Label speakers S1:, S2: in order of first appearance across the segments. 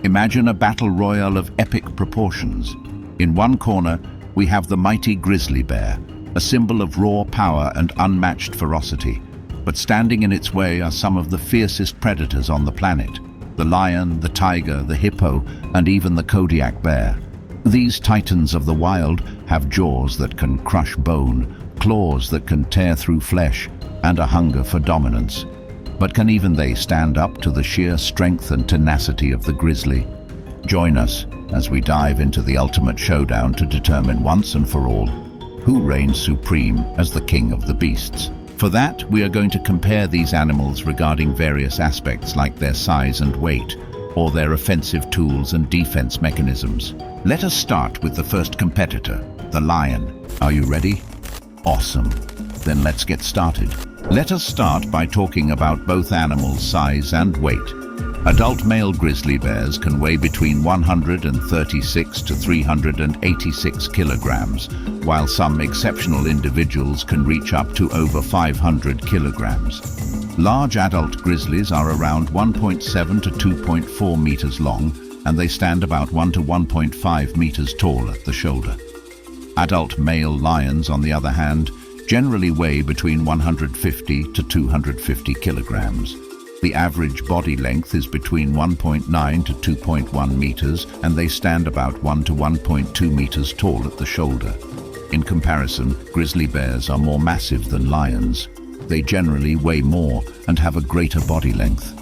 S1: Imagine a battle royale of epic proportions. In one corner, we have the mighty grizzly bear, a symbol of raw power and unmatched ferocity. But standing in its way are some of the fiercest predators on the planet: the lion, the tiger, the hippo, and even the Kodiak bear. These titans of the wild have jaws that can crush bone, claws that can tear through flesh, and a hunger for dominance. But can even they stand up to the sheer strength and tenacity of the grizzly? Join us as we dive into the ultimate showdown to determine once and for all who reigns supreme as the king of the beasts. For that, we are going to compare these animals regarding various aspects like their size and weight, or their offensive tools and defense mechanisms. Let us start with the first competitor, the lion. Are you ready? Awesome. Then let's get started. Let us start by talking about both animals' size and weight. Adult male grizzly bears can weigh between 136 to 386 kilograms, while some exceptional individuals can reach up to over 500 kilograms. Large adult grizzlies are around 1.7 to 2.4 meters long, and they stand about 1 to 1.5 meters tall at the shoulder. Adult male lions, on the other hand, generally weigh between 150 to 250 kilograms. The average body length is between 1.9 to 2.1 meters, and they stand about 1 to 1.2 meters tall at the shoulder. In comparison, grizzly bears are more massive than lions. They generally weigh more and have a greater body length.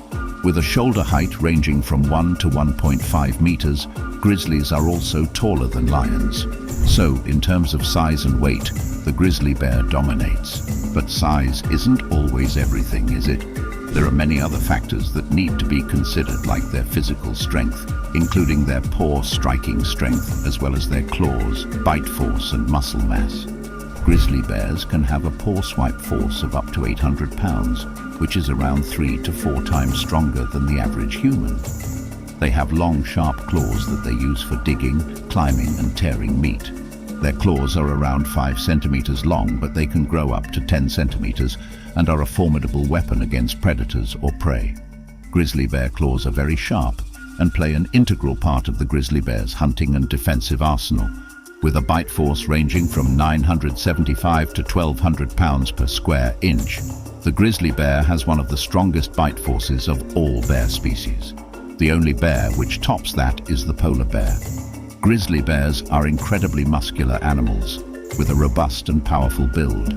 S1: With a shoulder height ranging from 1 to 1.5 meters, grizzlies are also taller than lions. So, in terms of size and weight, the grizzly bear dominates. But size isn't always everything, is it? There are many other factors that need to be considered, like their physical strength, including their paw striking strength, as well as their claws, bite force, and muscle mass. Grizzly bears can have a paw swipe force of up to 800 pounds, which is around 3 to 4 times stronger than the average human. They have long, sharp claws that they use for digging, climbing, and tearing meat. Their claws are around 5 centimeters long, but they can grow up to 10 centimeters and are a formidable weapon against predators or prey. Grizzly bear claws are very sharp and play an integral part of the grizzly bear's hunting and defensive arsenal. With a bite force ranging from 975 to 1,200 pounds per square inch, the grizzly bear has one of the strongest bite forces of all bear species. The only bear which tops that is the polar bear. Grizzly bears are incredibly muscular animals, with a robust and powerful build.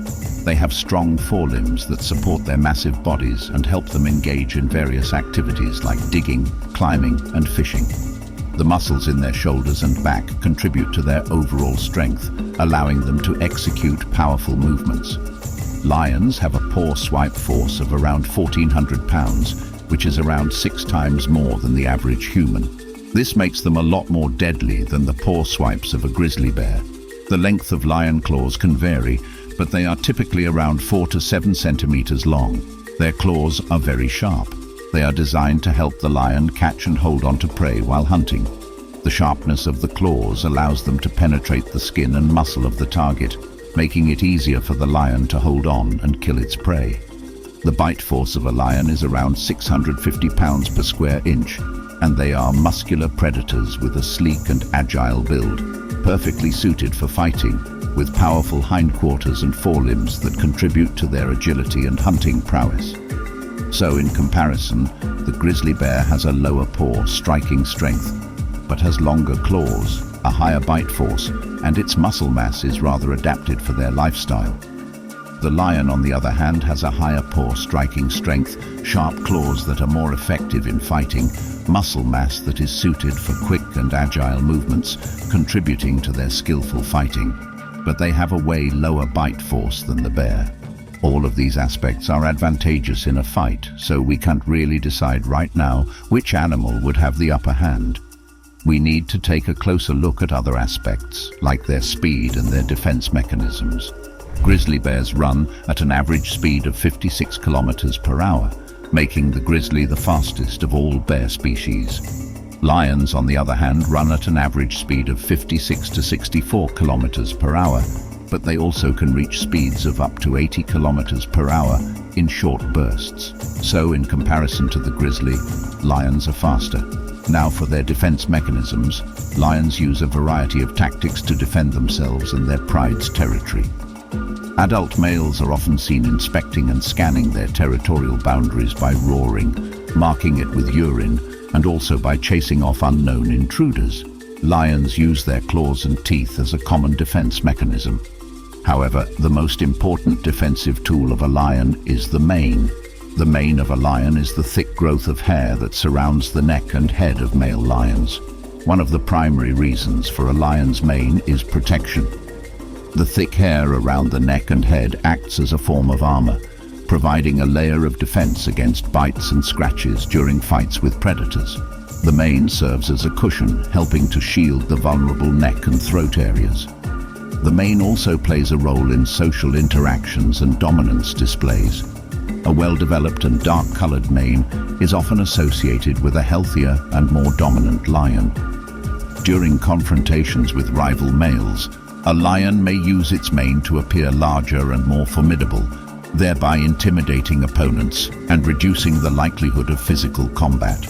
S1: They have strong forelimbs that support their massive bodies and help them engage in various activities like digging, climbing, and fishing. The muscles in their shoulders and back contribute to their overall strength, allowing them to execute powerful movements. Lions have a paw swipe force of around 1,400 pounds, which is around 6 times more than the average human. This makes them a lot more deadly than the paw swipes of a grizzly bear. The length of lion claws can vary, but they are typically around 4 to 7 centimeters long. Their claws are very sharp. They are designed to help the lion catch and hold on to prey while hunting. The sharpness of the claws allows them to penetrate the skin and muscle of the target, making it easier for the lion to hold on and kill its prey. The bite force of a lion is around 650 pounds per square inch, and they are muscular predators with a sleek and agile build, perfectly suited for fighting, with powerful hindquarters and forelimbs that contribute to their agility and hunting prowess. So in comparison, the grizzly bear has a lower paw striking strength, but has longer claws, a higher bite force, and its muscle mass is rather adapted for their lifestyle. The lion, on the other hand, has a higher paw striking strength, sharp claws that are more effective in fighting, muscle mass that is suited for quick and agile movements, contributing to their skillful fighting. But they have a way lower bite force than the bear. All of these aspects are advantageous in a fight, so we can't really decide right now which animal would have the upper hand. We need to take a closer look at other aspects, like their speed and their defense mechanisms. Grizzly bears run at an average speed of 56 kilometers per hour, making the grizzly the fastest of all bear species. Lions, on the other hand, run at an average speed of 56 to 64 kilometers per hour, but they also can reach speeds of up to 80 kilometers per hour in short bursts. So, in comparison to the grizzly, lions are faster. Now for their defense mechanisms, lions use a variety of tactics to defend themselves and their pride's territory. Adult males are often seen inspecting and scanning their territorial boundaries by roaring, marking it with urine, and also by chasing off unknown intruders. Lions use their claws and teeth as a common defense mechanism. However, the most important defensive tool of a lion is the mane. The mane of a lion is the thick growth of hair that surrounds the neck and head of male lions. One of the primary reasons for a lion's mane is protection. The thick hair around the neck and head acts as a form of armor, providing a layer of defense against bites and scratches during fights with predators. The mane serves as a cushion, helping to shield the vulnerable neck and throat areas. The mane also plays a role in social interactions and dominance displays. A well-developed and dark-colored mane is often associated with a healthier and more dominant lion. During confrontations with rival males, a lion may use its mane to appear larger and more formidable, thereby intimidating opponents and reducing the likelihood of physical combat.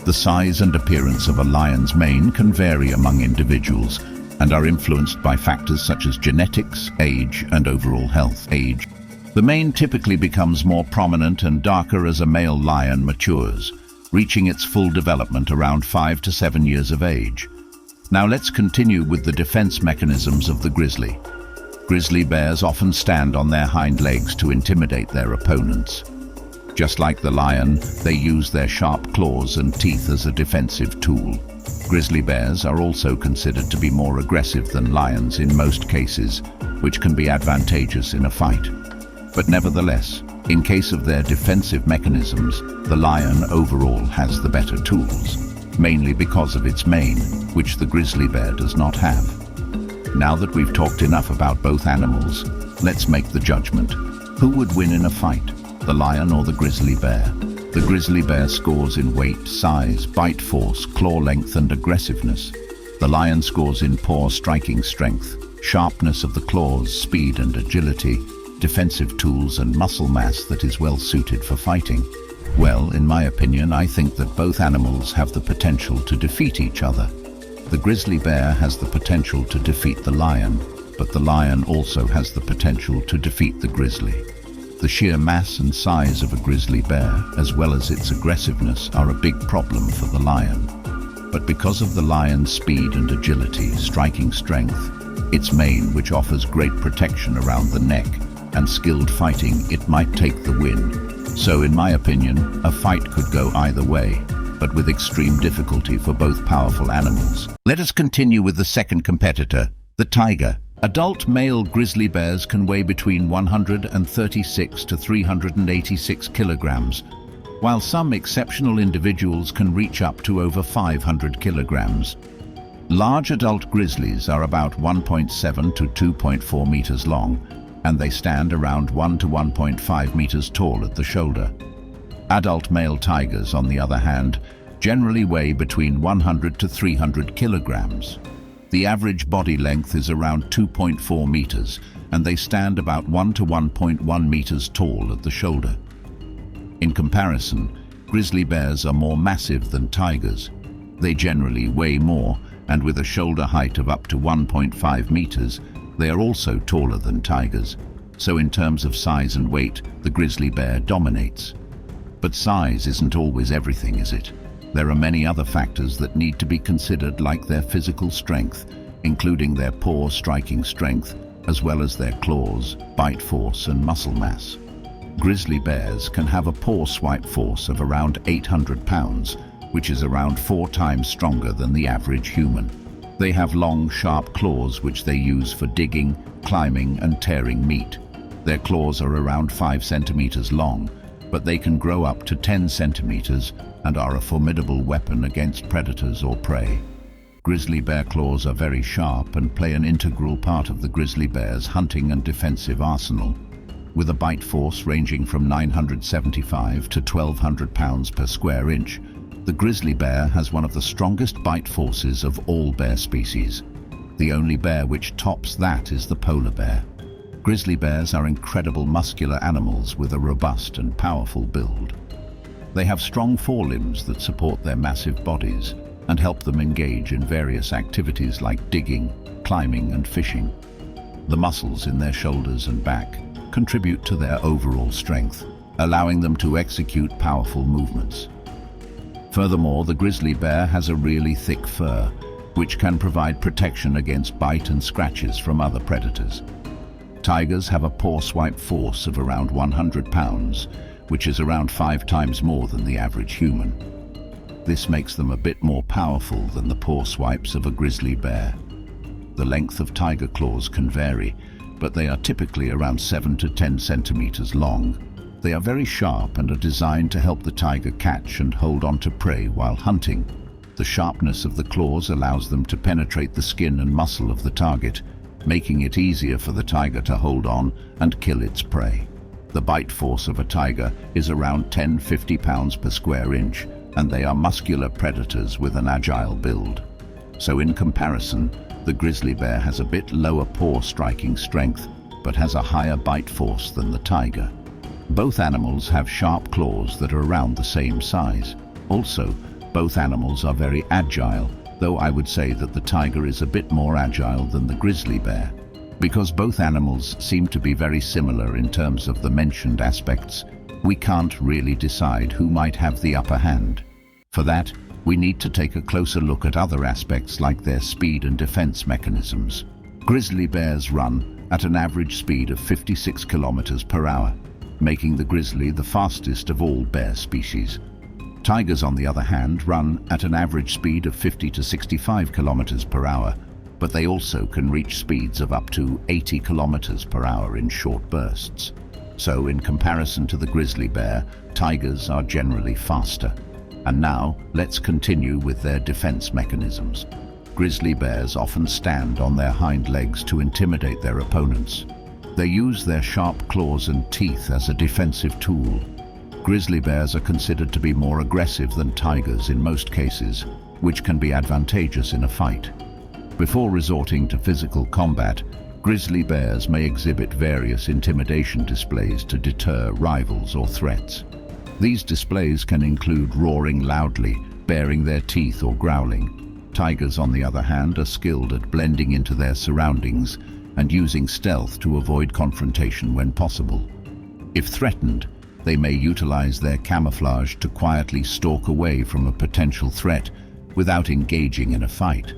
S1: The size and appearance of a lion's mane can vary among individuals and are influenced by factors such as genetics, age, and overall health. The mane typically becomes more prominent and darker as a male lion matures, reaching its full development around 5 to 7 years of age. Now let's continue with the defense mechanisms of the grizzly. Grizzly bears often stand on their hind legs to intimidate their opponents. Just like the lion, they use their sharp claws and teeth as a defensive tool. Grizzly bears are also considered to be more aggressive than lions in most cases, which can be advantageous in a fight. But nevertheless, in case of their defensive mechanisms, the lion overall has the better tools, mainly because of its mane, which the grizzly bear does not have. Now that we've talked enough about both animals, let's make the judgment. Who would win in a fight, the lion or the grizzly bear? The grizzly bear scores in weight, size, bite force, claw length, and aggressiveness. The lion scores in paw striking strength, sharpness of the claws, speed and agility, defensive tools, and muscle mass that is well suited for fighting. Well, in my opinion, I think that both animals have the potential to defeat each other. The grizzly bear has the potential to defeat the lion, but the lion also has the potential to defeat the grizzly. The sheer mass and size of a grizzly bear, as well as its aggressiveness, are a big problem for the lion. But because of the lion's speed and agility, striking strength, its mane, which offers great protection around the neck, and skilled fighting, it might take the win. So in my opinion, a fight could go either way, but with extreme difficulty for both powerful animals. Let us continue with the second competitor, the tiger. Adult male grizzly bears can weigh between 136 to 386 kilograms, while some exceptional individuals can reach up to over 500 kilograms. Large adult grizzlies are about 1.7 to 2.4 meters long, and they stand around 1 to 1.5 meters tall at the shoulder. Adult male tigers, on the other hand, generally weigh between 100 to 300 kilograms. The average body length is around 2.4 meters, and they stand about 1 to 1.1 meters tall at the shoulder. In comparison, grizzly bears are more massive than tigers. They generally weigh more, and with a shoulder height of up to 1.5 meters, they are also taller than tigers. So in terms of size and weight, the grizzly bear dominates. But size isn't always everything, is it? There are many other factors that need to be considered, like their physical strength, including their paw striking strength, as well as their claws, bite force, and muscle mass. Grizzly bears can have a paw swipe force of around 800 pounds, which is around 4 times stronger than the average human. They have long, sharp claws which they use for digging, climbing, and tearing meat. Their claws are around 5 centimeters long, but they can grow up to 10 centimeters and are a formidable weapon against predators or prey. Grizzly bear claws are very sharp and play an integral part of the grizzly bear's hunting and defensive arsenal. With a bite force ranging from 975 to 1,200 pounds per square inch, the grizzly bear has one of the strongest bite forces of all bear species. The only bear which tops that is the polar bear. Grizzly bears are incredible muscular animals with a robust and powerful build. They have strong forelimbs that support their massive bodies and help them engage in various activities like digging, climbing, and fishing. The muscles in their shoulders and back contribute to their overall strength, allowing them to execute powerful movements. Furthermore, the grizzly bear has a really thick fur, which can provide protection against bite and scratches from other predators. Tigers have a paw swipe force of around 100 pounds, which is around 5 times more than the average human. This makes them a bit more powerful than the paw swipes of a grizzly bear. The length of tiger claws can vary, but they are typically around 7 to 10 centimeters long. They are very sharp and are designed to help the tiger catch and hold on to prey while hunting. The sharpness of the claws allows them to penetrate the skin and muscle of the target, making it easier for the tiger to hold on and kill its prey. The bite force of a tiger is around 10–50 pounds per square inch, and they are muscular predators with an agile build. So in comparison, the grizzly bear has a bit lower paw striking strength, but has a higher bite force than the tiger. Both animals have sharp claws that are around the same size. Also, both animals are very agile, though I would say that the tiger is a bit more agile than the grizzly bear. Because both animals seem to be very similar in terms of the mentioned aspects, we can't really decide who might have the upper hand. For that, we need to take a closer look at other aspects like their speed and defense mechanisms. Grizzly bears run at an average speed of 56 kilometers per hour, making the grizzly the fastest of all bear species. Tigers, on the other hand, run at an average speed of 50 to 65 kilometers per hour, but they also can reach speeds of up to 80 kilometers per hour in short bursts. So, in comparison to the grizzly bear, tigers are generally faster. And now, let's continue with their defense mechanisms. Grizzly bears often stand on their hind legs to intimidate their opponents. They use their sharp claws and teeth as a defensive tool. Grizzly bears are considered to be more aggressive than tigers in most cases, which can be advantageous in a fight. Before resorting to physical combat, grizzly bears may exhibit various intimidation displays to deter rivals or threats. These displays can include roaring loudly, baring their teeth, or growling. Tigers, on the other hand, are skilled at blending into their surroundings and using stealth to avoid confrontation when possible. If threatened, they may utilize their camouflage to quietly stalk away from a potential threat without engaging in a fight.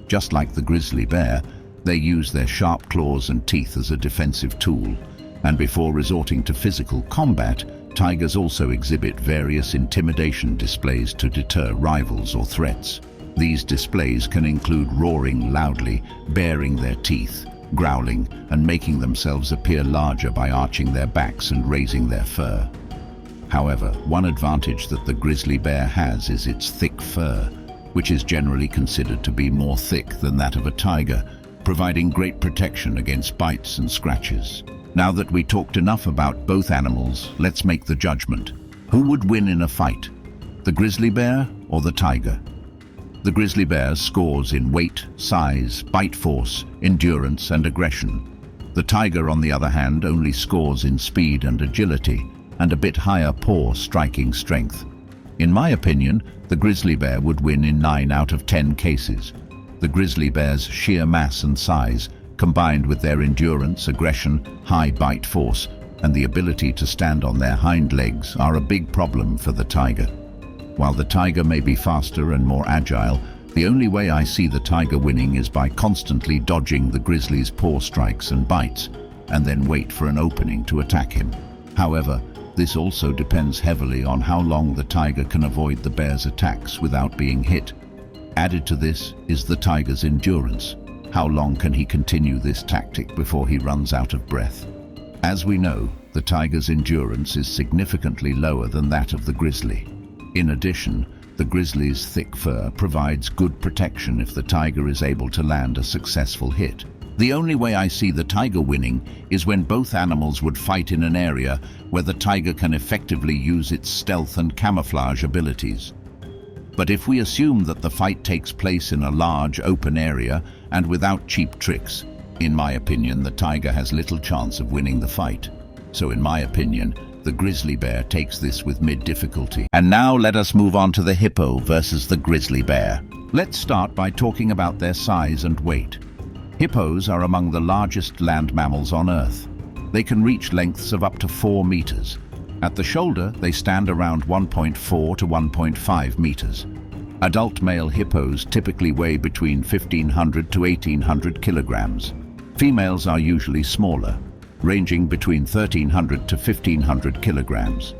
S1: Just like the grizzly bear, they use their sharp claws and teeth as a defensive tool, and before resorting to physical combat, tigers also exhibit various intimidation displays to deter rivals or threats. These displays can include roaring loudly, baring their teeth, growling, and making themselves appear larger by arching their backs and raising their fur. However, one advantage that the grizzly bear has is its thick fur, which is generally considered to be more thick than that of a tiger, providing great protection against bites and scratches. Now that we talked enough about both animals, let's make the judgment. Who would win in a fight? The grizzly bear or the tiger? The grizzly bear scores in weight, size, bite force, endurance, and aggression. The tiger, on the other hand, only scores in speed and agility, and a bit higher paw striking strength. In my opinion, the grizzly bear would win in 9 out of 10 cases. The grizzly bear's sheer mass and size, combined with their endurance, aggression, high bite force, and the ability to stand on their hind legs, are a big problem for the tiger. While the tiger may be faster and more agile, the only way I see the tiger winning is by constantly dodging the grizzly's paw strikes and bites, and then wait for an opening to attack him. However, this also depends heavily on how long the tiger can avoid the bear's attacks without being hit. Added to this is the tiger's endurance. How long can he continue this tactic before he runs out of breath? As we know, the tiger's endurance is significantly lower than that of the grizzly. In addition, the grizzly's thick fur provides good protection if the tiger is able to land a successful hit. The only way I see the tiger winning is when both animals would fight in an area where the tiger can effectively use its stealth and camouflage abilities. But if we assume that the fight takes place in a large, open area and without cheap tricks, in my opinion, the tiger has little chance of winning the fight. So in my opinion, the The grizzly bear takes this with mid-difficulty. And now let us move on to the hippo versus the grizzly bear. Let's start by talking about their size and weight. Hippos are among the largest land mammals on Earth. They can reach lengths of up to 4 meters. At the shoulder, they stand around 1.4 to 1.5 meters. Adult male hippos typically weigh between 1,500 to 1,800 kilograms. Females are usually smaller, ranging between 1,300 to 1,500 kilograms.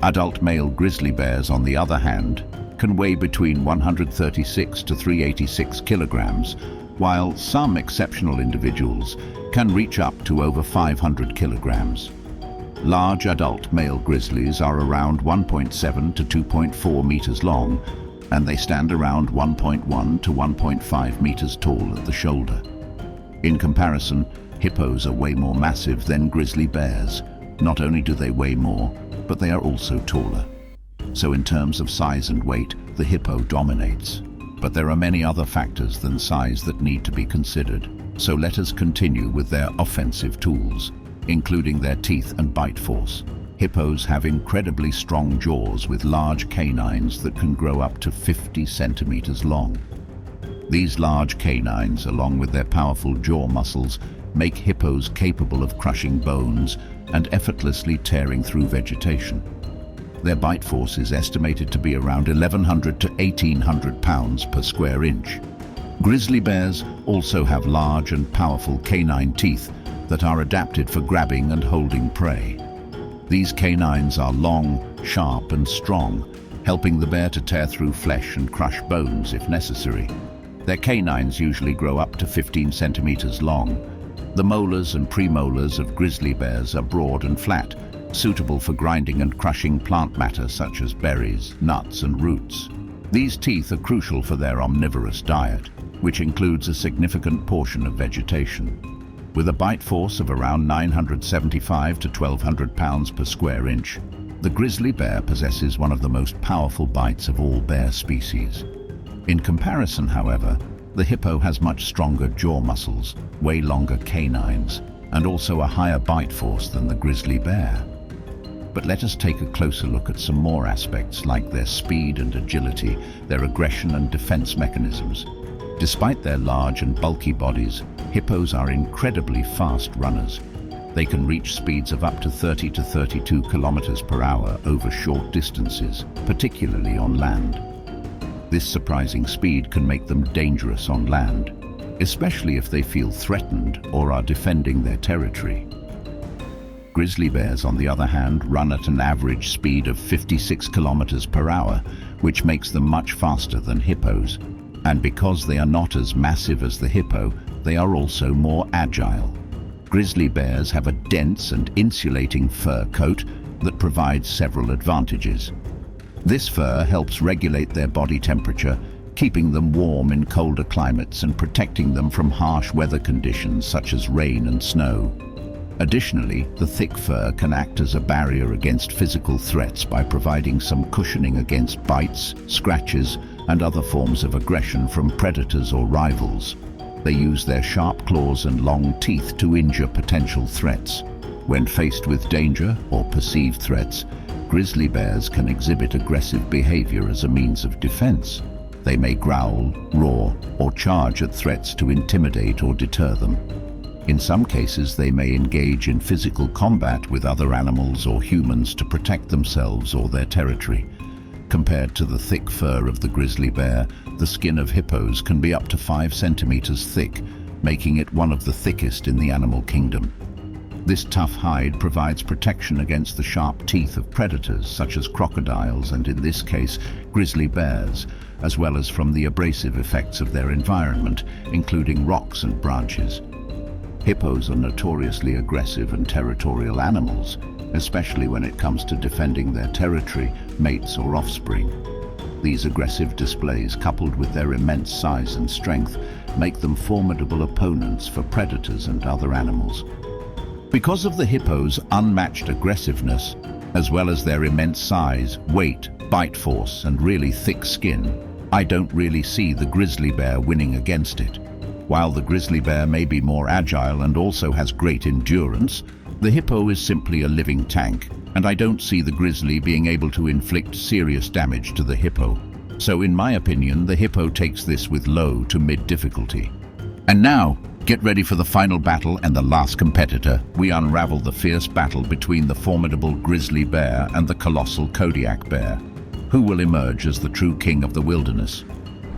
S1: Adult male grizzly bears, on the other hand, can weigh between 136 to 386 kilograms, while some exceptional individuals can reach up to over 500 kilograms. Large adult male grizzlies are around 1.7 to 2.4 meters long, and they stand around 1.1 to 1.5 meters tall at the shoulder. In comparison, hippos are way more massive than grizzly bears. Not only do they weigh more, but they are also taller. So in terms of size and weight, the hippo dominates. But there are many other factors than size that need to be considered. So let us continue with their offensive tools, including their teeth and bite force. Hippos have incredibly strong jaws with large canines that can grow up to 50 centimeters long. These large canines, along with their powerful jaw muscles, make hippos capable of crushing bones and effortlessly tearing through vegetation. Their bite force is estimated to be around 1,100 to 1,800 pounds per square inch. Grizzly bears also have large and powerful canine teeth that are adapted for grabbing and holding prey. These canines are long, sharp and strong, helping the bear to tear through flesh and crush bones if necessary. Their canines usually grow up to 15 centimeters long. The molars and premolars of grizzly bears are broad and flat, suitable for grinding and crushing plant matter such as berries, nuts and roots. These teeth are crucial for their omnivorous diet, which includes a significant portion of vegetation. With a bite force of around 975 to 1,200 pounds per square inch, the grizzly bear possesses one of the most powerful bites of all bear species. In comparison, however, the hippo has much stronger jaw muscles, way longer canines, and also a higher bite force than the grizzly bear. But let us take a closer look at some more aspects like their speed and agility, their aggression and defense mechanisms. Despite their large and bulky bodies, hippos are incredibly fast runners. They can reach speeds of up to 30 to 32 kilometers per hour over short distances, particularly on land. This surprising speed can make them dangerous on land, especially if they feel threatened or are defending their territory. Grizzly bears, on the other hand, run at an average speed of 56 kilometers per hour, which makes them much faster than hippos. And because they are not as massive as the hippo, they are also more agile. Grizzly bears have a dense and insulating fur coat that provides several advantages. This fur helps regulate their body temperature, keeping them warm in colder climates and protecting them from harsh weather conditions such as rain and snow. Additionally, the thick fur can act as a barrier against physical threats by providing some cushioning against bites, scratches, and other forms of aggression from predators or rivals. They use their sharp claws and long teeth to injure potential threats. When faced with danger or perceived threats, grizzly bears can exhibit aggressive behavior as a means of defense. They may growl, roar, or charge at threats to intimidate or deter them. In some cases, they may engage in physical combat with other animals or humans to protect themselves or their territory. Compared to the thick fur of the grizzly bear, the skin of hippos can be up to 5 centimeters thick, making it one of the thickest in the animal kingdom. This tough hide provides protection against the sharp teeth of predators such as crocodiles and, in this case, grizzly bears, as well as from the abrasive effects of their environment, including rocks and branches. Hippos are notoriously aggressive and territorial animals, especially when it comes to defending their territory, mates or offspring. These aggressive displays, coupled with their immense size and strength, make them formidable opponents for predators and other animals. Because of the hippo's unmatched aggressiveness, as well as their immense size, weight, bite force, and really thick skin, I don't really see the grizzly bear winning against it. While the grizzly bear may be more agile and also has great endurance, The hippo is simply a living tank, and I don't see the grizzly being able to inflict serious damage to the hippo. So in my opinion, the hippo takes this with low to mid difficulty. And now, get ready for the final battle and the last competitor. We unravel the fierce battle between the formidable grizzly bear and the colossal Kodiak bear. Who will emerge as the true king of the wilderness?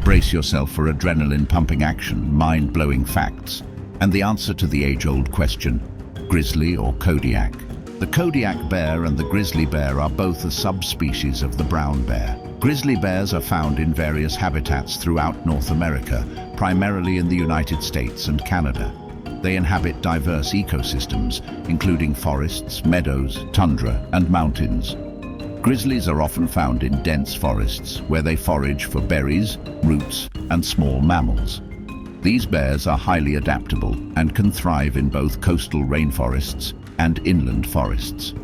S1: Brace yourself for adrenaline-pumping action, mind-blowing facts, and the answer to the age-old question, grizzly or Kodiak? The Kodiak bear and the grizzly bear are both a subspecies of the brown bear. Grizzly bears are found in various habitats throughout North America, primarily in the United States and Canada. They inhabit diverse ecosystems, including forests, meadows, tundra, and mountains. Grizzlies are often found in dense forests, where they forage for berries, roots, and small mammals. These bears are highly adaptable and can thrive in both coastal rainforests and inland forests.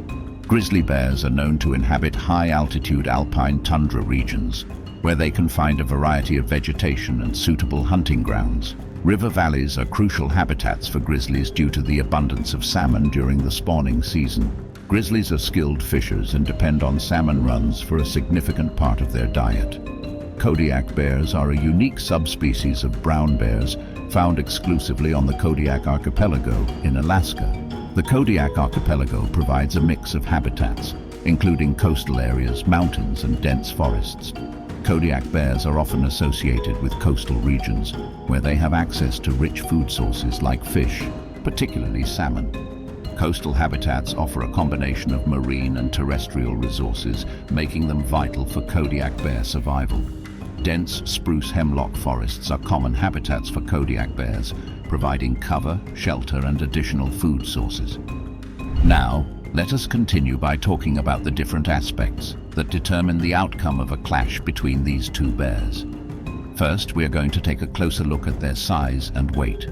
S1: Grizzly bears are known to inhabit high-altitude alpine tundra regions, where they can find a variety of vegetation and suitable hunting grounds. River valleys are crucial habitats for grizzlies due to the abundance of salmon during the spawning season. Grizzlies are skilled fishers and depend on salmon runs for a significant part of their diet. Kodiak bears are a unique subspecies of brown bears found exclusively on the Kodiak archipelago in Alaska. The Kodiak archipelago provides a mix of habitats, including coastal areas, mountains, and dense forests. Kodiak bears are often associated with coastal regions, where they have access to rich food sources like fish, particularly salmon. Coastal habitats offer a combination of marine and terrestrial resources, making them vital for Kodiak bear survival. Dense spruce hemlock forests are common habitats for Kodiak bears, providing cover, shelter, and additional food sources. Now, let us continue by talking about the different aspects that determine the outcome of a clash between these two bears. First, we are going to take a closer look at their size and weight.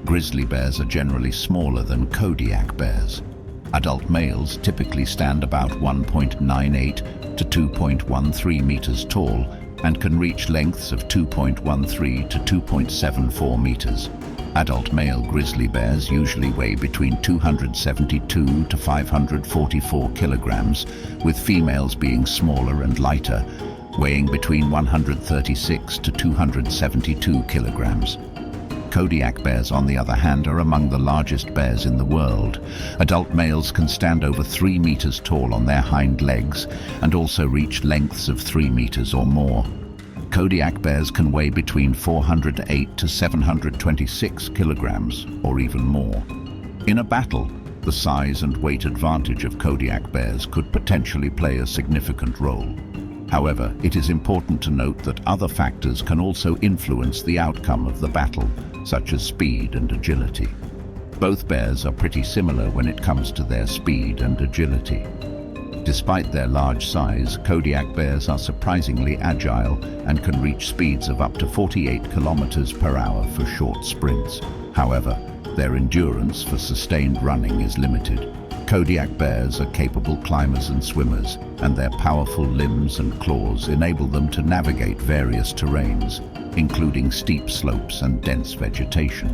S1: Grizzly bears are generally smaller than Kodiak bears. Adult males typically stand about 1.98 to 2.13 meters tall and can reach lengths of 2.13 to 2.74 meters. Adult male grizzly bears usually weigh between 272 to 544 kilograms, with females being smaller and lighter, weighing between 136 to 272 kilograms. Kodiak bears, on the other hand, are among the largest bears in the world. Adult males can stand over 3 meters tall on their hind legs and also reach lengths of 3 meters or more. Kodiak bears can weigh between 408 to 726 kilograms or even more. In a battle, the size and weight advantage of Kodiak bears could potentially play a significant role. However, it is important to note that other factors can also influence the outcome of the battle, such as speed and agility. Both bears are pretty similar when it comes to their speed and agility. Despite their large size, Kodiak bears are surprisingly agile and can reach speeds of up to 48 kilometers per hour for short sprints. However, their endurance for sustained running is limited. Kodiak bears are capable climbers and swimmers, and their powerful limbs and claws enable them to navigate various terrains, including steep slopes and dense vegetation.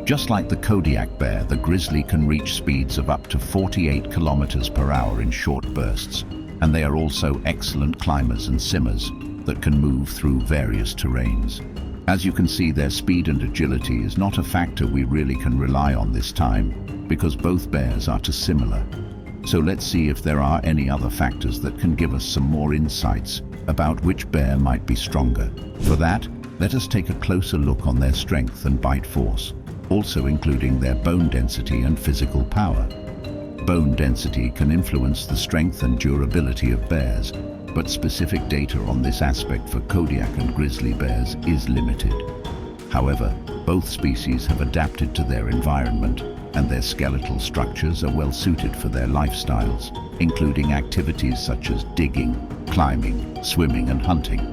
S1: Just like the Kodiak bear, the grizzly can reach speeds of up to 48 kilometers per hour in short bursts, and they are also excellent climbers and simmers that can move through various terrains. As you can see, their speed and agility is not a factor we really can rely on this time, because both bears are too similar. So let's see if there are any other factors that can give us some more insights about which bear might be stronger. For that, let us take a closer look on their strength and bite force, also including their bone density and physical power. Bone density can influence the strength and durability of bears, but specific data on this aspect for Kodiak and grizzly bears is limited. However, both species have adapted to their environment, and their skeletal structures are well suited for their lifestyles, including activities such as digging, climbing, swimming, and hunting.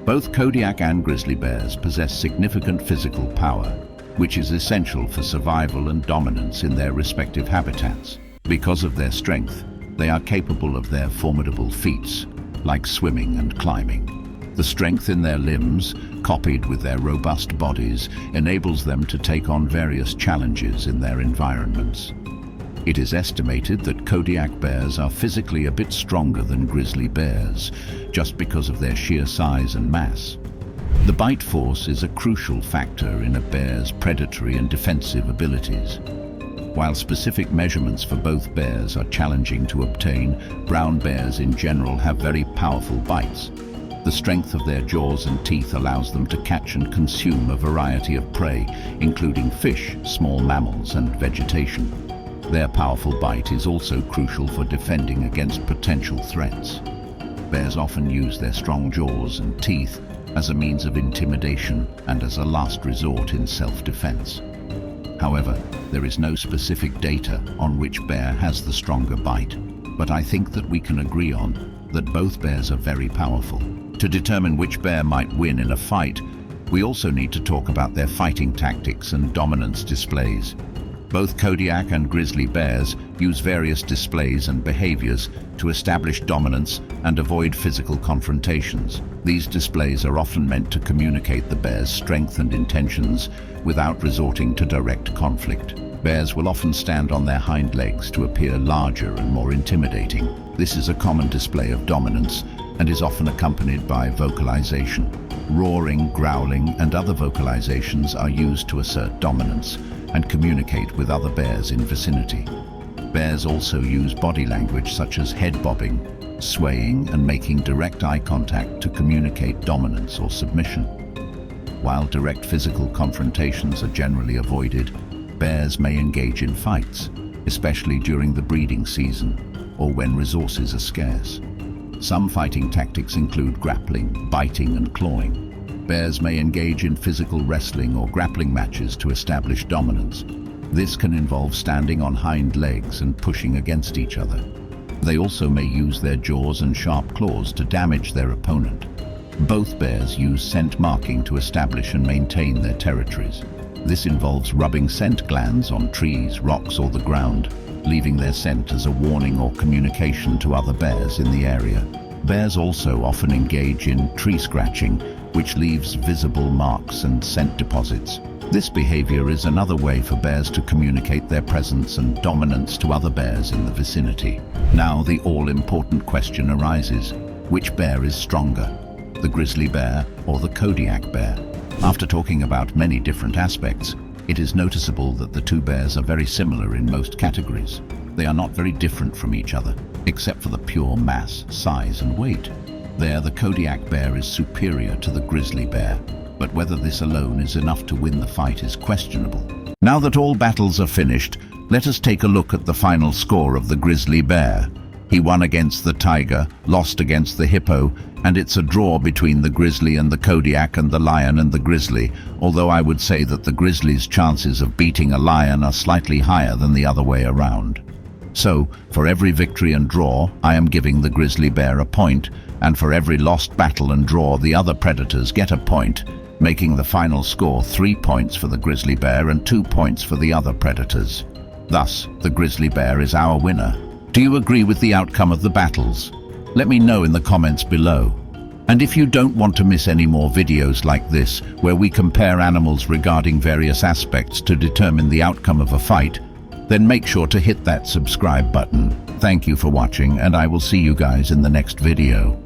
S1: Both Kodiak and grizzly bears possess significant physical power, which is essential for survival and dominance in their respective habitats. Because of their strength, they are capable of their formidable feats, like swimming and climbing. The strength in their limbs, copied with their robust bodies, enables them to take on various challenges in their environments. It is estimated that Kodiak bears are physically a bit stronger than grizzly bears, just because of their sheer size and mass. The bite force is a crucial factor in a bear's predatory and defensive abilities. While specific measurements for both bears are challenging to obtain, brown bears in general have very powerful bites. The strength of their jaws and teeth allows them to catch and consume a variety of prey, including fish, small mammals, and vegetation. Their powerful bite is also crucial for defending against potential threats. Bears often use their strong jaws and teeth as a means of intimidation and as a last resort in self-defense. However, there is no specific data on which bear has the stronger bite, but I think that we can agree on that both bears are very powerful. To determine which bear might win in a fight, we also need to talk about their fighting tactics and dominance displays. Both Kodiak and grizzly bears use various displays and behaviors to establish dominance and avoid physical confrontations. These displays are often meant to communicate the bear's strength and intentions without resorting to direct conflict. Bears will often stand on their hind legs to appear larger and more intimidating. This is a common display of dominance and is often accompanied by vocalization. Roaring, growling, and other vocalizations are used to assert dominance and communicate with other bears in vicinity. Bears also use body language such as head bobbing, swaying, and making direct eye contact to communicate dominance or submission. While direct physical confrontations are generally avoided, bears may engage in fights, especially during the breeding season or when resources are scarce. Some fighting tactics include grappling, biting, and clawing. Bears may engage in physical wrestling or grappling matches to establish dominance. This can involve standing on hind legs and pushing against each other. They also may use their jaws and sharp claws to damage their opponent. Both bears use scent marking to establish and maintain their territories. This involves rubbing scent glands on trees, rocks, or the ground, leaving their scent as a warning or communication to other bears in the area. Bears also often engage in tree scratching, which leaves visible marks and scent deposits. This behavior is another way for bears to communicate their presence and dominance to other bears in the vicinity. Now the all-important question arises: which bear is stronger, the grizzly bear or the Kodiak bear? After talking about many different aspects, it is noticeable that the two bears are very similar in most categories. They are not very different from each other, except for the pure mass, size, and weight. There, the Kodiak bear is superior to the grizzly bear, but whether this alone is enough to win the fight is questionable. Now that all battles are finished, let us take a look at the final score of the grizzly bear. He won against the tiger, lost against the hippo, and it's a draw between the grizzly and the Kodiak and the lion and the grizzly, although I would say that the grizzly's chances of beating a lion are slightly higher than the other way around. So, for every victory and draw, I am giving the grizzly bear a point, and for every lost battle and draw, the other predators get a point, making the final score 3 points for the grizzly bear and 2 points for the other predators. Thus, the grizzly bear is our winner. Do you agree with the outcome of the battles? Let me know in the comments below. And if you don't want to miss any more videos like this, where we compare animals regarding various aspects to determine the outcome of a fight, then make sure to hit that subscribe button. Thank you for watching, and I will see you guys in the next video.